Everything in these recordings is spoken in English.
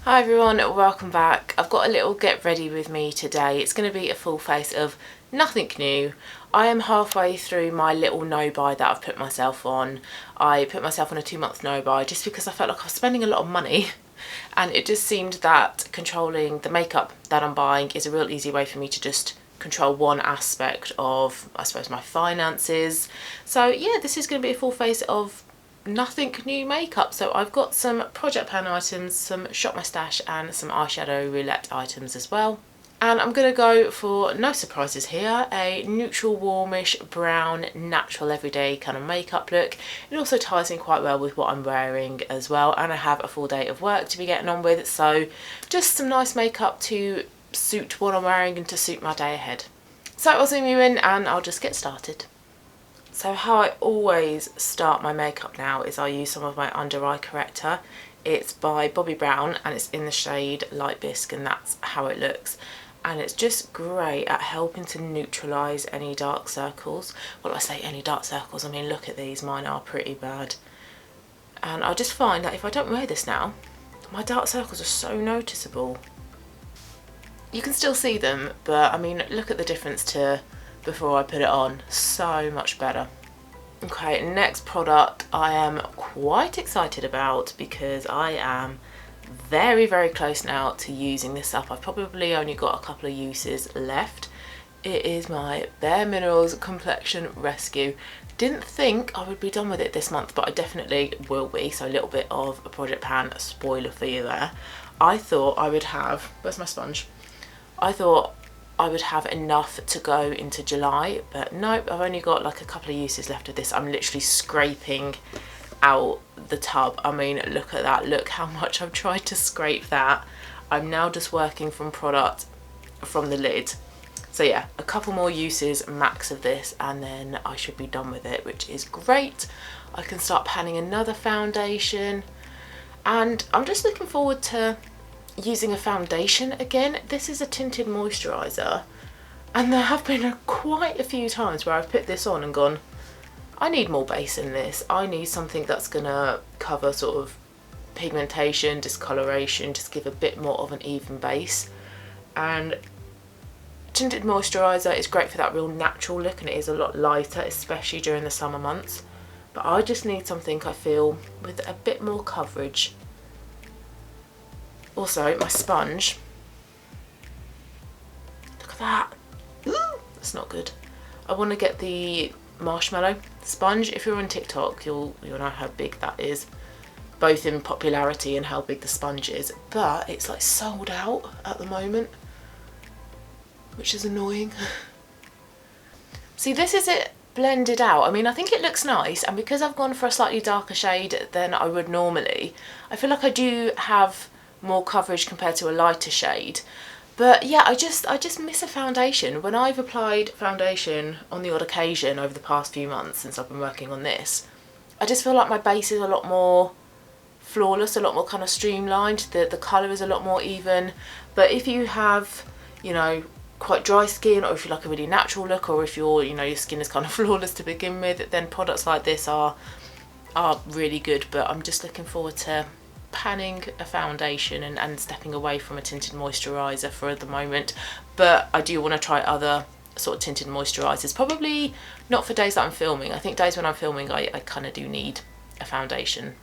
Hi everyone, welcome back. I've got a little get ready with me today. It's going to be a full face of nothing new. I am halfway through my little no buy that I've put myself on. I put myself on a 2-month no buy just because I felt like I was spending a lot of money, and it just seemed that controlling the makeup that I'm buying is a real easy way for me to just control one aspect of, I suppose, my finances. So yeah, this is going to be a full face of nothing new makeup. So I've got some project pan items, some shop my stash and some eyeshadow roulette items as well. And I'm going to go for, no surprises here, a neutral warmish brown natural everyday kind of makeup look. It also ties in quite well with what I'm wearing as well, and I have a full day of work to be getting on with, so just some nice makeup to suit what I'm wearing and to suit my day ahead. So I'll zoom you in and I'll just get started. So how I always start my makeup now is I use some of my under eye corrector. It's by Bobbi Brown and it's in the shade Light Biscuit, and that's how it looks. And it's just great at helping to neutralise any dark circles. Well, I say any dark circles, I mean look at these, mine are pretty bad. And I just find that if I don't wear this now, my dark circles are so noticeable. You can still see them, but I mean look at the difference to before I put it on, so much better. Okay, next product I am quite excited about because I am very close now to using this up. I've probably only got a couple of uses left. It is my bareMinerals Complexion Rescue. Didn't think I would be done with it this month, but I definitely will be, so a little bit of a project pan spoiler for you there. I thought I would have, where's my sponge? I thought I would have enough to go into July, but nope, I've only got like a couple of uses left of this. I'm literally scraping out the tub. I mean, look at that, look how much I've tried to scrape that. I'm now just working from product from the lid. So yeah, a couple more uses max of this and then I should be done with it, which is great. I can start panning another foundation, and I'm just looking forward to using a foundation again. This is a tinted moisturiser, and there have been quite a few times where I've put this on and gone, I need more base in this. I need something that's gonna cover sort of pigmentation, discoloration, just give a bit more of an even base. And tinted moisturiser is great for that real natural look, and it is a lot lighter, especially during the summer months. But I just need something, I feel, with a bit more coverage. Also, my sponge, look at that, ooh, that's not good. I want to get the marshmallow sponge. If you're on TikTok, you'll know how big that is, both in popularity and how big the sponge is, but it's like sold out at the moment, which is annoying. See, this is it blended out. I mean, I think it looks nice, and because I've gone for a slightly darker shade than I would normally, I feel like I do have more coverage compared to a lighter shade. But yeah, I just miss a foundation. When I've applied foundation on the odd occasion over the past few months since I've been working on this, I just feel like my base is a lot more flawless, a lot more kind of streamlined, the colour is a lot more even. But if you have, you know, quite dry skin, or if you like a really natural look, or if you're, you know, your skin is kind of flawless to begin with, then products like this are really good. But I'm just looking forward to panning a foundation and stepping away from a tinted moisturiser for the moment. But I do want to try other sort of tinted moisturisers, probably not for days that I'm filming. I think days when I'm filming I kind of do need a foundation.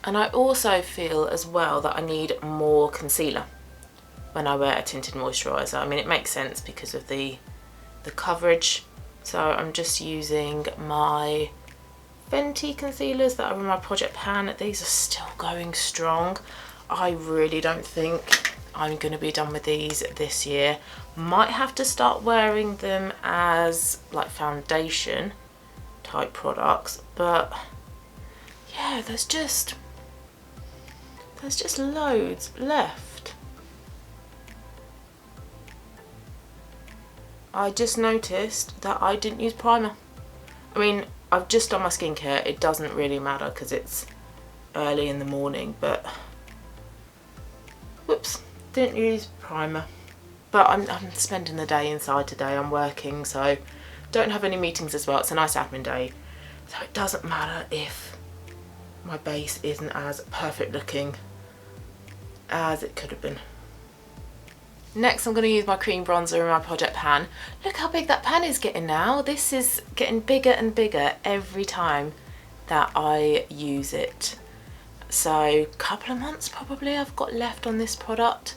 And I also feel as well that I need more concealer when I wear a tinted moisturiser. I mean, it makes sense because of the coverage. So I'm just using my Fenty concealers that are in my project pan. These are still going strong. I really don't think I'm going to be done with these this year. Might have to start wearing them as like foundation type products, but yeah, there's just loads left. I just noticed that I didn't use primer. I mean, I've just done my skincare. It doesn't really matter because it's early in the morning, but whoops, didn't use primer. But I'm spending the day inside today. I'm working, so don't have any meetings as well. It's a nice admin day, so it doesn't matter if my base isn't as perfect looking as it could have been. Next I'm going to use my cream bronzer in my project pan. Look how big that pan is getting now. This is getting bigger and bigger every time that I use it. So a couple of months probably I've got left on this product.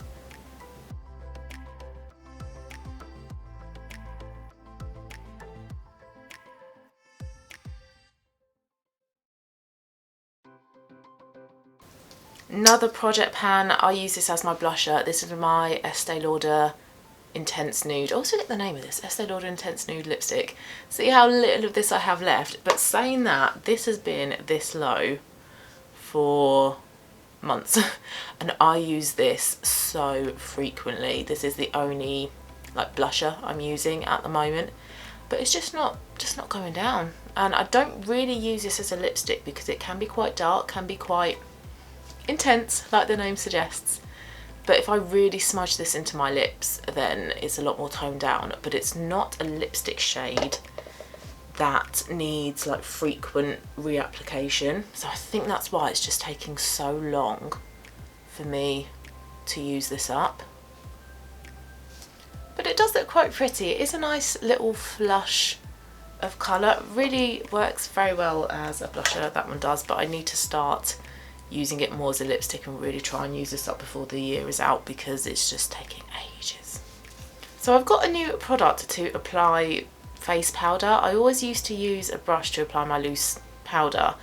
Another project pan, I use this as my blusher. This is my Estee Lauder Intense Nude. I also get the name of this, Estee Lauder Intense Nude lipstick. See how little of this I have left, but saying that, this has been this low for months and I use this so frequently. This is the only like blusher I'm using at the moment, but it's just not going down. And I don't really use this as a lipstick because it can be quite dark, can be quite intense like the name suggests, but if I really smudge this into my lips then it's a lot more toned down. But it's not a lipstick shade that needs like frequent reapplication, so I think that's why it's just taking so long for me to use this up. But it does look quite pretty. It is a nice little flush of colour. Really works very well as a blusher, that one does, but I need to start using it more as a lipstick and really try and use this up before the year is out because it's just taking ages. So I've got a new product to apply face powder. I always used to use a brush to apply my loose powder,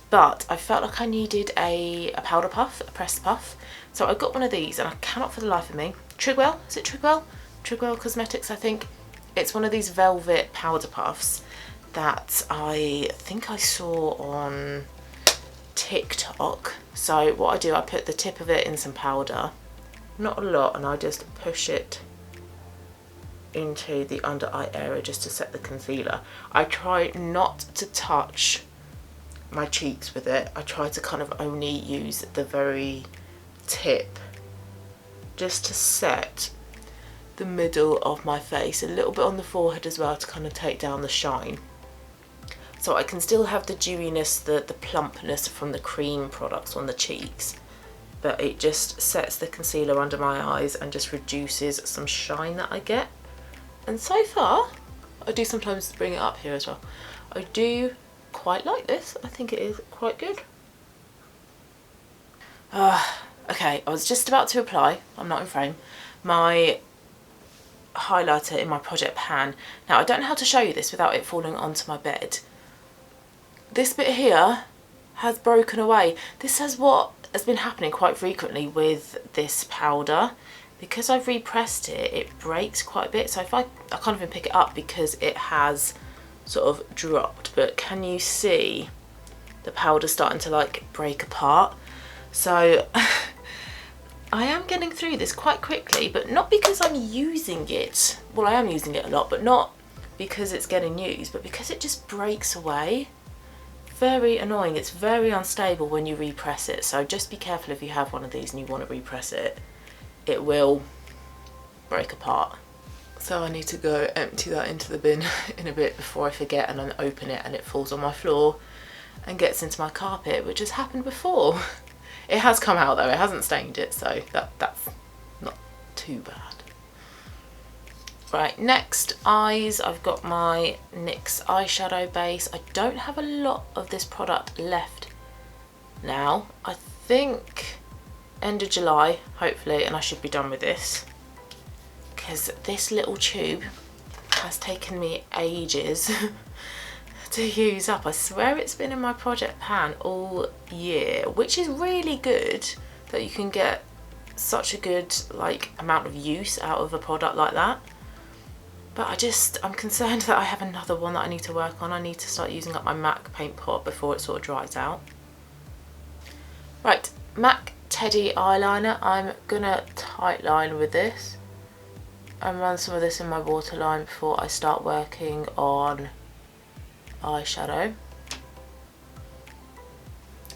but I felt like I needed a powder puff, a pressed puff. So I got one of these and I cannot for the life of me. Trigwell, is it Trigwell? Trigwell Cosmetics, I think. It's one of these velvet powder puffs that I think I saw on TikTok. So what I do, I put the tip of it in some powder, not a lot, and I just push it into the under eye area just to set the concealer. I try not to touch my cheeks with it. I try to kind of only use the very tip just to set the middle of my face, a little bit on the forehead as well to kind of take down the shine. So I can still have the dewiness, the plumpness from the cream products on the cheeks, but it just sets the concealer under my eyes and just reduces some shine that I get. And so far, I do sometimes bring it up here as well. I do quite like this. I think it is quite good. Okay, I was just about to apply, I'm not in frame, my highlighter in my project pan. Now I don't know how to show you this without it falling onto my bed. This bit here has broken away. This is what has been happening quite frequently with this powder. Because I've repressed it, it breaks quite a bit. So if I can't even pick it up because it has sort of dropped. But can you see the powder starting to like break apart? So I am getting through this quite quickly, but not because I'm using it. Well, I am using it a lot, but not because it's getting used, but because it just breaks away. Very annoying. It's very unstable when you repress it, so just be careful if you have one of these and you want to repress it. It will break apart. So I need to go empty that into the bin in a bit before I forget and then open it and it falls on my floor and gets into my carpet, which has happened before. It has come out though, it hasn't stained it, so that's not too bad. Right, next, eyes. I've got my NYX Eyeshadow Base. I don't have a lot of this product left now. I think end of July, hopefully, and I should be done with this. Because this little tube has taken me ages to use up. I swear it's been in my project pan all year, which is really good that you can get such a good like amount of use out of a product like that. But I'm concerned that I have another one that I need to work on. I need to start using up my MAC paint pot before it sort of dries out. Right, MAC Teddy Eyeliner. I'm gonna tight line with this and run some of this in my waterline before I start working on eyeshadow.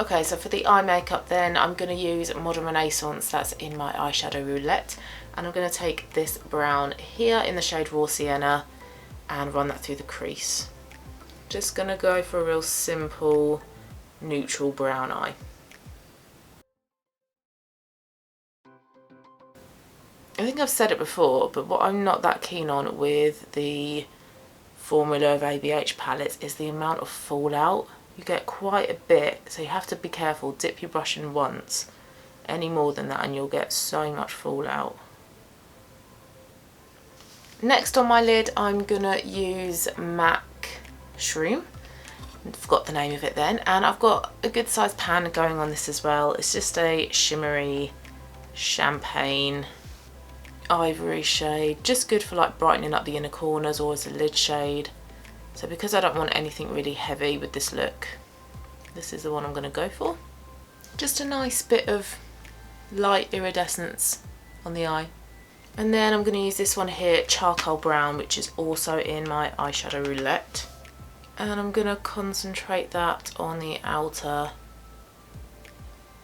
Okay, so for the eye makeup then, I'm going to use Modern Renaissance, that's in my eyeshadow roulette, and I'm going to take this brown here in the shade Raw Sienna and run that through the crease. Just going to go for a real simple neutral brown eye. I think I've said it before, but what I'm not that keen on with the formula of ABH palettes is the amount of fallout. You get quite a bit, so you have to be careful. Dip your brush in once. Any more than that and you'll get so much fallout. Next on my lid, I'm gonna use MAC Shroom. I forgot the name of it then. And I've got a good sized pan going on this as well. It's just a shimmery champagne ivory shade, just good for like brightening up the inner corners or as a lid shade. So because I don't want anything really heavy with this look, this is the one I'm going to go for. Just a nice bit of light iridescence on the eye. And then I'm going to use this one here, Charcoal Brown, which is also in my eyeshadow roulette. And I'm going to concentrate that on the outer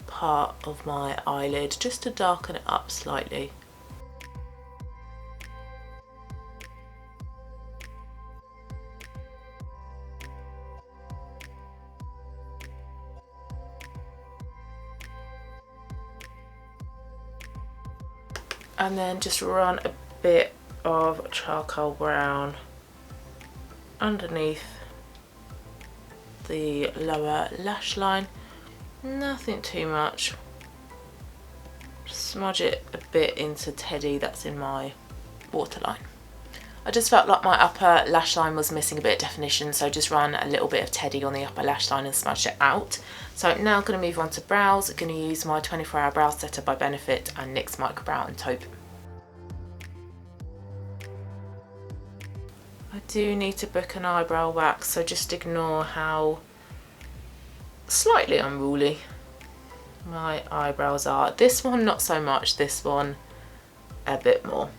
part of my eyelid just to darken it up slightly. And then just run a bit of Charcoal Brown underneath the lower lash line. Nothing too much. Smudge it a bit into Teddy that's in my waterline. I just felt like my upper lash line was missing a bit of definition, so just run a little bit of Teddy on the upper lash line and smudge it out. So now I'm going to move on to brows. I'm going to use my 24-hour brow setter by Benefit and NYX Micro Brow and Taupe. I do need to book an eyebrow wax, so just ignore how slightly unruly my eyebrows are. This one not so much, this one a bit more.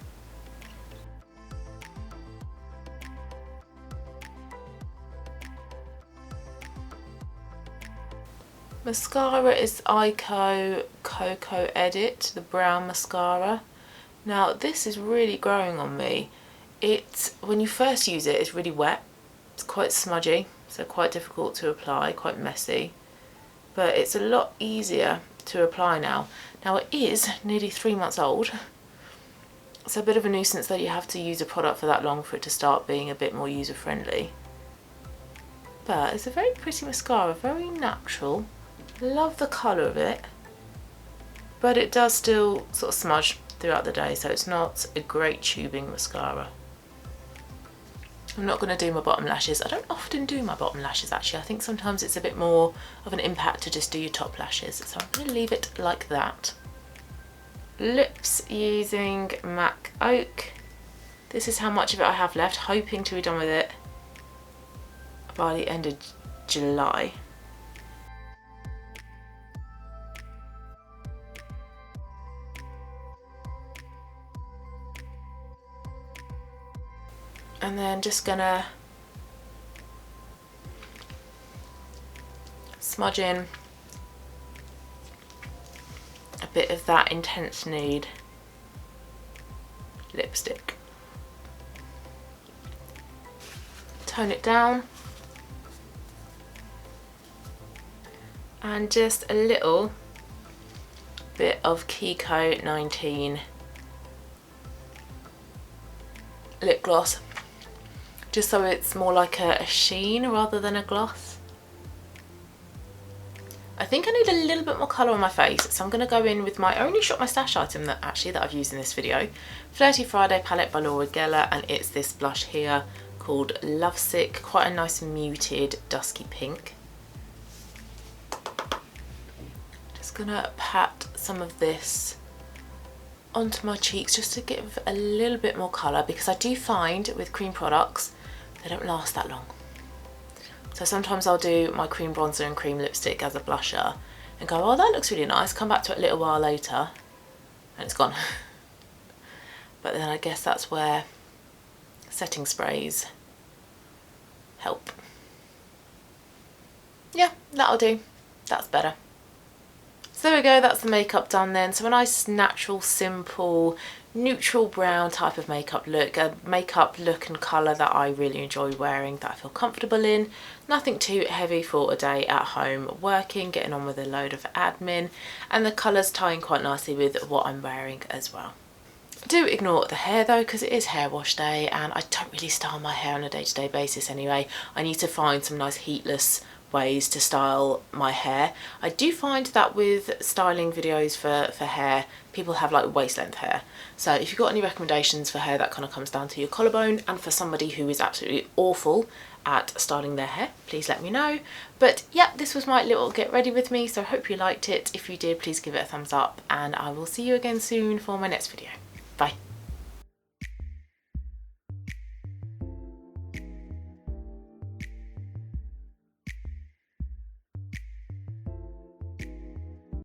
Mascara is Eyeko Cocoa Edit, the brown mascara. Now this is really growing on me. When you first use it, it's really wet, it's quite smudgy, so quite difficult to apply, quite messy, but it's a lot easier to apply now. Now it is nearly 3 months old. It's a bit of a nuisance that you have to use a product for that long for it to start being a bit more user friendly. But it's a very pretty mascara, very natural. Love the colour of it, but it does still sort of smudge throughout the day, so it's not a great tubing mascara. I'm not going to do my bottom lashes. I don't often do my bottom lashes actually. I think sometimes it's a bit more of an impact to just do your top lashes, so I'm going to leave it like that. Lips using MAC Oak. This is how much of it I have left, hoping to be done with it by the end of July. And then just gonna smudge in a bit of that Intense Nude lipstick. Tone it down. And just a little bit of Kiko 19 lip gloss, just so it's more like a sheen rather than a gloss. I think I need a little bit more colour on my face, so I'm going to go in with my only Shop My Stash item that I've used in this video, Flirty Friday palette by Laura Geller, and it's this blush here called Lovesick, quite a nice muted dusky pink. Just gonna pat some of this onto my cheeks just to give a little bit more colour, because I do find with cream products they don't last that long. So sometimes I'll do my cream bronzer and cream lipstick as a blusher and go, oh, that looks really nice, come back to it a little while later and it's gone. But then I guess that's where setting sprays help. Yeah, that'll do, that's better. So there we go, that's the makeup done then. So a nice natural, simple, neutral brown type of makeup look. A makeup look and colour that I really enjoy wearing, that I feel comfortable in. Nothing too heavy for a day at home working, getting on with a load of admin. And the colours tying quite nicely with what I'm wearing as well. Do ignore the hair though, because it is hair wash day and I don't really style my hair on a day-to-day basis anyway. I need to find some nice heatless ways to style my hair. I do find that with styling videos for hair, people have like waist length hair. So if you've got any recommendations for hair that kind of comes down to your collarbone, and for somebody who is absolutely awful at styling their hair, please let me know. But yeah, this was my little get ready with me, so I hope you liked it. If you did, please give it a thumbs up and I will see you again soon for my next video. Bye.